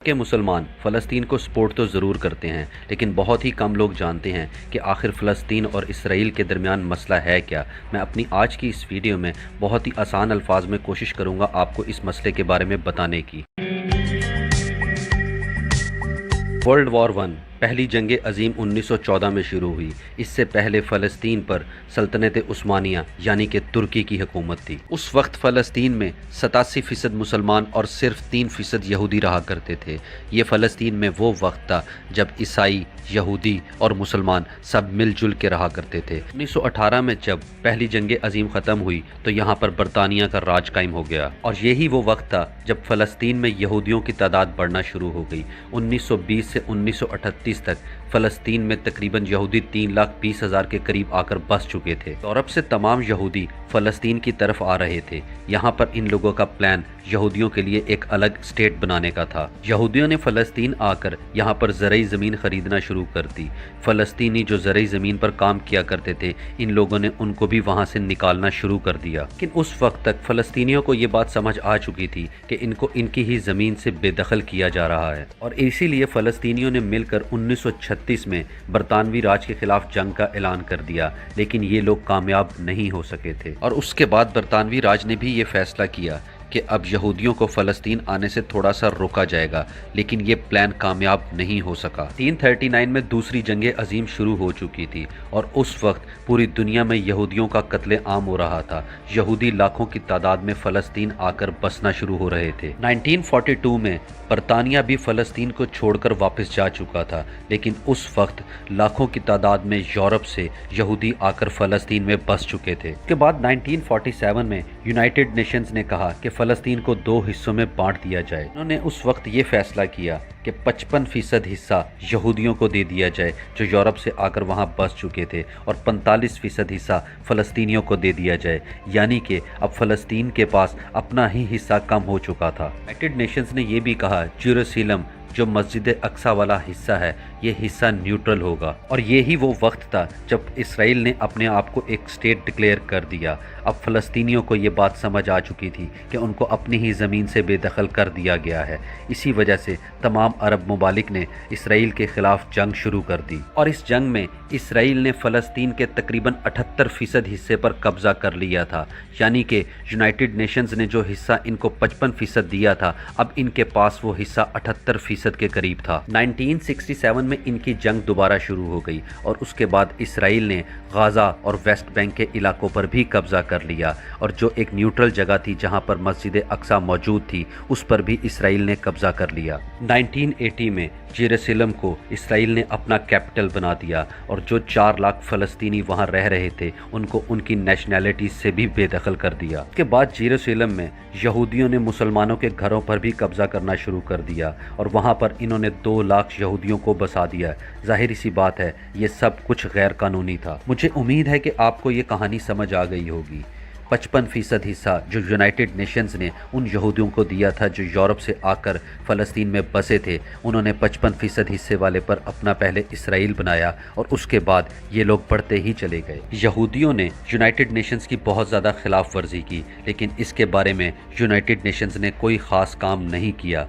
کہ مسلمان فلسطین کو سپورٹ تو ضرور کرتے ہیں لیکن بہت ہی کم لوگ جانتے ہیں کہ آخر فلسطین اور اسرائیل کے درمیان مسئلہ ہے کیا۔ میں اپنی آج کی اس ویڈیو میں بہت ہی آسان الفاظ میں کوشش کروں گا آپ کو اس مسئلے کے بارے میں بتانے کی۔ ورلڈ وار ون پہلی جنگ عظیم 1914 میں شروع ہوئی۔ اس سے پہلے فلسطین پر سلطنت عثمانیہ یعنی کہ ترکی کی حکومت تھی۔ اس وقت فلسطین میں 87% مسلمان اور صرف 3% یہودی رہا کرتے تھے۔ یہ فلسطین میں وہ وقت تھا جب عیسائی، یہودی اور مسلمان سب مل جل کے رہا کرتے تھے۔ 1918 میں جب پہلی جنگ عظیم ختم ہوئی تو یہاں پر برطانیہ کا راج قائم ہو گیا، اور یہی وہ وقت تھا جب فلسطین میں یہودیوں کی تعداد بڑھنا شروع ہو گئی۔ 1920 سے 1938 تک فلسطین میں تقریباً یہودی 3,20,000 کے قریب آ کر بس چکے تھے۔ یورپ سے تمام یہودی فلسطین کی طرف آ رہے تھے۔ یہاں پر ان لوگوں کا پلان یہودیوں کے لیے ایک الگ اسٹیٹ بنانے کا تھا۔ یہودیوں نے فلسطین آ کر یہاں پر زرعی زمین خریدنا شروع کر دی۔ فلسطینی جو زرعی زمین پر کام کیا کرتے تھے، ان لوگوں نے ان کو بھی وہاں سے نکالنا شروع کر دیا۔ لیکن اس وقت تک فلسطینیوں کو یہ بات سمجھ آ چکی تھی کہ ان کو ان کی ہی زمین سے بے دخل کیا جا رہا ہے، اور اسی لیے فلسطینیوں نے مل کر 1936 میں برطانوی راج کے خلاف جنگ کا اعلان کر دیا، لیکن یہ لوگ کامیاب نہیں ہو سکے تھے۔ اور اس کے بعد برطانوی راج نے بھی یہ فیصلہ کیا کہ اب یہودیوں کو فلسطین آنے سے تھوڑا سا روکا جائے گا، لیکن یہ پلان کامیاب نہیں ہو سکا۔ 1939 میں دوسری جنگ عظیم شروع ہو چکی تھی، اور اس وقت پوری دنیا میں یہودیوں کا قتل عام ہو رہا تھا۔ یہودی لاکھوں کی تعداد میں فلسطین آ کر بسنا شروع ہو رہے تھے۔ 1942 میں برطانیہ بھی فلسطین کو چھوڑ کر واپس جا چکا تھا، لیکن اس وقت لاکھوں کی تعداد میں یورپ سے یہودی آ کر فلسطین میں بس چکے تھے۔ اس کے بعد 1947 میں یونائٹڈ نیشنز نے کہا کہ فلسطین کو 2 حصوں میں بانٹ دیا جائے۔ انہوں نے اس وقت یہ فیصلہ کیا کہ 55% حصہ یہودیوں کو دے دیا جائے جو یورپ سے آ کر وہاں بس چکے تھے، اور 45% حصہ فلسطینیوں کو دے دیا جائے، یعنی کہ اب فلسطین کے پاس اپنا ہی حصہ کم ہو چکا تھا۔ یونائٹڈ نیشنز نے یہ بھی کہا جیروسلم جو مسجد اقصی والا حصہ ہے، یہ حصہ نیوٹرل ہوگا، اور یہی وہ وقت تھا جب اسرائیل نے اپنے آپ کو ایک اسٹیٹ ڈکلیئر کر دیا۔ اب فلسطینیوں کو یہ بات سمجھ آ چکی تھی کہ ان کو اپنی ہی زمین سے بے دخل کر دیا گیا ہے۔ اسی وجہ سے تمام عرب ممالک نے اسرائیل کے خلاف جنگ شروع کر دی، اور اس جنگ میں اسرائیل نے فلسطین کے تقریباً 78% حصے پر قبضہ کر لیا تھا، یعنی کہ یونائٹڈ نیشنز نے جو حصہ ان کو 55% دیا تھا، اب ان کے پاس وہ حصہ 78% کے قریب تھا۔ 1967 میں ان کی جنگ دوبارہ شروع ہو گئی، اور اس کے بعد اسرائیل نے غازہ اور ویسٹ بینک کے علاقوں پر بھی قبضہ کر لیا، اور جو ایک نیوٹرل جگہ تھی جہاں پر مسجد اقصی موجود تھی، اس پر بھی اسرائیل نے قبضہ کر لیا۔ 1980 میں جیروسلم کو اسرائیل نے اپنا کیپٹل بنا دیا، اور جو 4 لاکھ فلسطینی وہاں رہ رہے تھے ان کو ان کی نیشنلٹی سے بھی بے دخل کر دیا۔ اس کے بعد جیروسلم میں یہودیوں نے مسلمانوں کے گھروں پر بھی قبضہ کرنا شروع کر دیا، اور وہاں پر انہوں نے 2 لاکھ یہودیوں کو بسا دیا۔ ظاہر سی بات ہے یہ سب کچھ غیر قانونی تھا۔ مجھے امید ہے کہ آپ کو یہ کہانی سمجھ آ گئی ہوگی۔ 55% حصہ جو یونائٹڈ نیشنز نے ان یہودیوں کو دیا تھا جو یورپ سے آ کر فلسطین میں بسے تھے، انہوں نے 55% حصے والے پر اپنا پہلے اسرائیل بنایا، اور اس کے بعد یہ لوگ بڑھتے ہی چلے گئے۔ یہودیوں نے یونائٹڈ نیشنز کی بہت زیادہ خلاف ورزی کی، لیکن اس کے بارے میں یونائٹڈ نیشنز نے کوئی خاص کام نہیں کیا۔